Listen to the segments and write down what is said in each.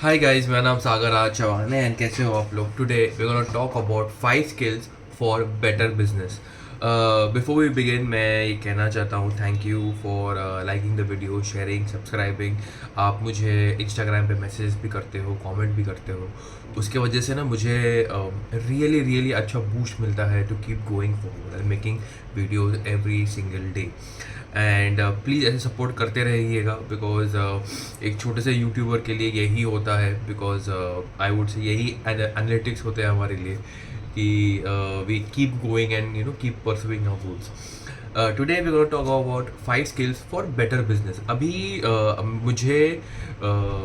Hi guys, मेरा नाम सागर राज चौहान है एंड कैसे हो आप लोग। Today we gonna talk about 5 skills for better business. Before we begin मैं ये कहना चाहता हूँ thank you for liking the video, sharing, subscribing. आप मुझे इंस्टाग्राम पे मैसेज भी करते हो, कमेंट भी करते हो। उसके वजह से ना मुझे रियली रियली अच्छा बूस्ट मिलता है to keep going forward and making videos every single day. And please ऐसे सपोर्ट करते रहिएगा बिकॉज एक छोटे से यूट्यूबर के लिए यही होता है। बिकॉज आई वुड से यही एनालिटिक्स होते हैं हमारे लिए कि we keep going and keep pursuing our goals. Today we gonna talk about 5 skills for better business. अभी मुझे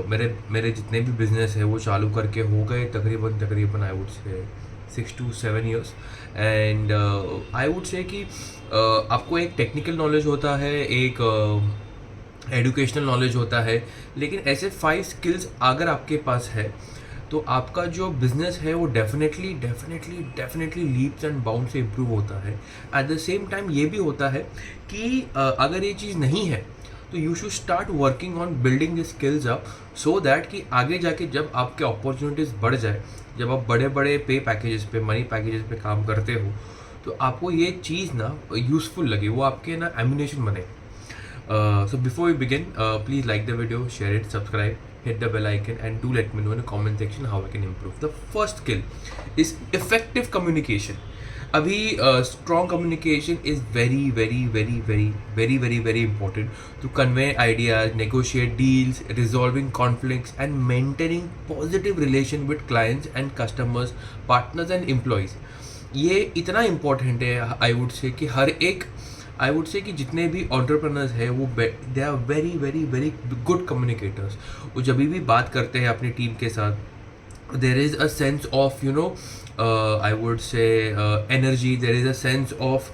मेरे मेरे जितने भी बिजनेस है वो चालू करके हो गए तकरीबन तकरीबन आई वुड से 6 to 7 years। And I would say कि आपको एक टेक्निकल नॉलेज होता है, एक एडुकेशनल नॉलेज होता है, लेकिन ऐसे 5 स्किल्स अगर आपके पास है तो आपका जो बिजनेस है वो definitely definitely definitely leaps and bound से इम्प्रूव होता है। एट द सेम टाइम ये भी होता है कि अगर ये चीज़ नहीं है तो you should start working on building this skills up so that कि आगे जाके जब आपके अपॉर्चुनिटीज़ बढ़ जाए, जब आप बड़े बड़े पे पैकेजेस पे, मनी पैकेजेस पे काम करते हो, तो आपको ये चीज़ ना यूज़फुल लगे, वो आपके ना एम्यूनेशन बने। So before we begin, please like the video, share it, subscribe, hit the bell icon, and do let me know in the comment section how I can improve. The first skill is effective communication. अभी strong communication is very very very very very very very important to convey ideas, negotiate deals, resolving conflicts, and maintaining positive relation with clients and customers, partners and employees. ये इतना important है आई would say कि हर एक आई would say कि जितने भी entrepreneurs हैं वो they are very very very good communicators. वो जब भी बात करते हैं अपनी टीम के साथ, there is a sense of I would say energy, there is a sense of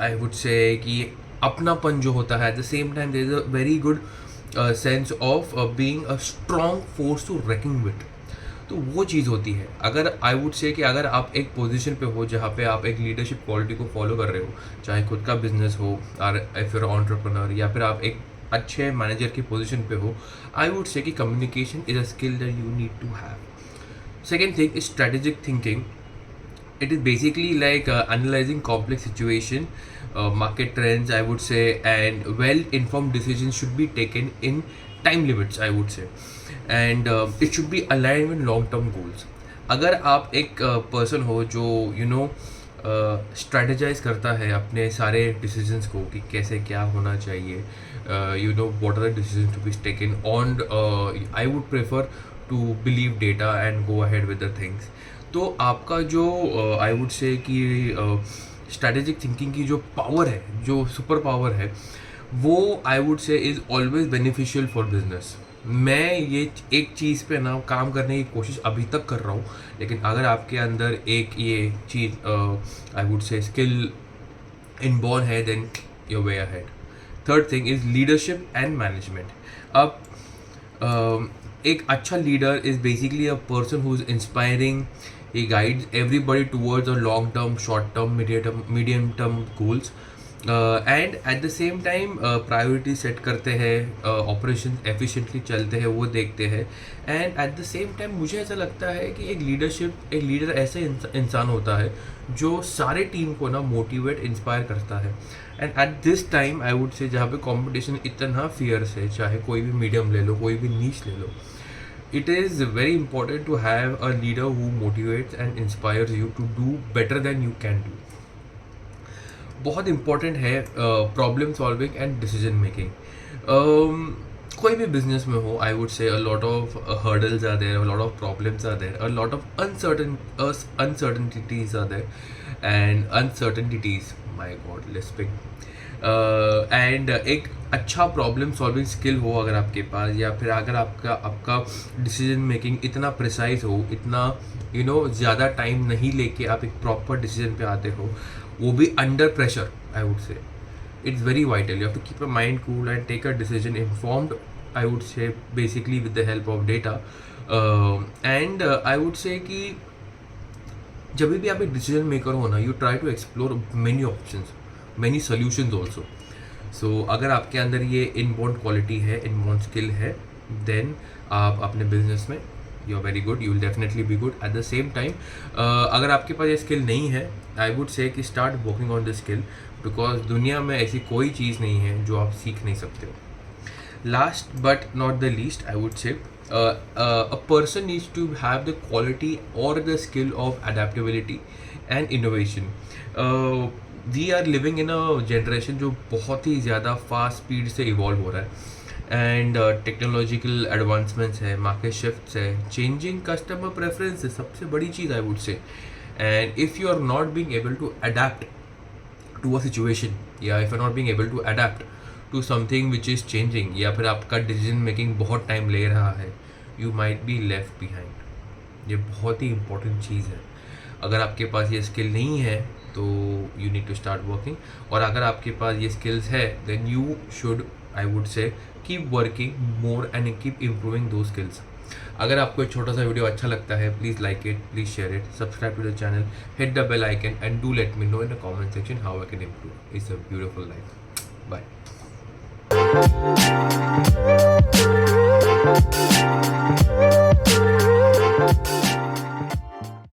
I would say कि अपनापन जो होता है। At the same time there is a very good sense of being a strong force to reckon with. तो वो चीज़ होती है। अगर आई वुड से कि अगर आप एक पोजीशन पे हो जहाँ पे आप एक लीडरशिप क्वालिटी को फॉलो कर रहे हो, चाहे खुद का बिजनेस हो और फिर एंटरप्रेन्योर, या फिर आप एक अच्छे मैनेजर की पोजीशन पे हो, आई वुड से कि communication is a skill that you need to have. Second thing is strategic thinking. It is basically like analyzing complex situation, market trends, I would say, and well-informed decisions should be taken in time limits, I would say, and it should be aligned with long-term goals. अगर आप एक person हो जो strategise करता है अपने सारे decisions को कि कैसे क्या होना चाहिए, what are the decisions to be taken on, I would prefer to believe data and go ahead with the things. तो आपका जो आई वुड से कि स्ट्रैटेजिक थिंकिंग की जो पावर है, जो सुपर पावर है, वो आई वुड से is always beneficial for business. मैं ये एक चीज़ पे ना काम करने की कोशिश अभी तक कर रहा हूँ, लेकिन अगर आपके अंदर एक ये चीज़ I would say skill inborn है then your way ahead. Third thing is leadership and management. अब एक अच्छा leader is basically a person who is inspiring. He guides everybody towards a long term, short term, medium term goals, and at the same time priority set करते हैं, operation efficiently चलते हैं वो देखते हैं। And eight the same time मुझे ऐसा लगता है कि एक लीडर ऐसे इंसान होता है जो सारे टीम को ना मोटिवेट, इंस्पायर करता है। And at this time I would से जहाँ पे कंपटीशन इतना फियर्स है, चाहे कोई भी मीडियम ले लो, कोई भी नीच ले लो, it is very important to have a leader who motivates and inspires you to do better than you can do. बहुत इम्पॉर्टेंट है problem solving and decision making. कोई भी बिजनेस में हो, I would say a lot of hurdles are there, a lot of problems are there, a lot of uncertainties are there, and uncertainties, my god, lisping. And एक अच्छा problem solving skill हो अगर आपके पास, या फिर अगर आपका आपका डिसीजन मेकिंग इतना प्रिसाइज हो, इतना ज़्यादा टाइम नहीं लेके आप एक प्रॉपर डिसीजन पे आते हो, वो भी अंडर प्रेशर, आई वुड से it's very vital. You have to keep your mind cool and take a decision informed, I would say, basically with the help of data. And I would say कि जब भी आप एक decision maker हो ना, you try to explore many options, many solutions also. So अगर आपके अंदर ये इनबॉर्न क्वालिटी है, इनबॉर्न स्किल है, देन आप अपने बिजनेस में you are very good, you will definitely be good. At the same time अगर आपके पास ये स्किल नहीं है, आई वुड से कि start working on this skill, because दुनिया में ऐसी कोई चीज़ नहीं है जो आप सीख नहीं सकते हो। Last but not the least, I would say, a person needs to have the quality or the skill of adaptability and innovation. We are living in a generation जो बहुत ही ज़्यादा फास्ट स्पीड से इवॉल्व हो रहा है, and technological advancements है, market shifts है, changing customer preference है, सबसे बड़ी चीज़ I would say. And if you are not being able to adapt to a situation, या if are not being able to adapt to something which is changing, या फिर आपका decision making बहुत time ले रहा है, you might be left behind. ये बहुत ही इंपॉर्टेंट चीज़ है। अगर आपके पास ये स्किल नहीं है तो you need to start working, और अगर आपके पास ये स्किल्स है then you should, I would say, keep working more and keep improving those skills. अगर आपको एक छोटा सा वीडियो अच्छा लगता है, please like it, please share it, subscribe to the channel, hit the bell icon and do let me know in the comment section how I can improve. It's a beautiful life. Bye.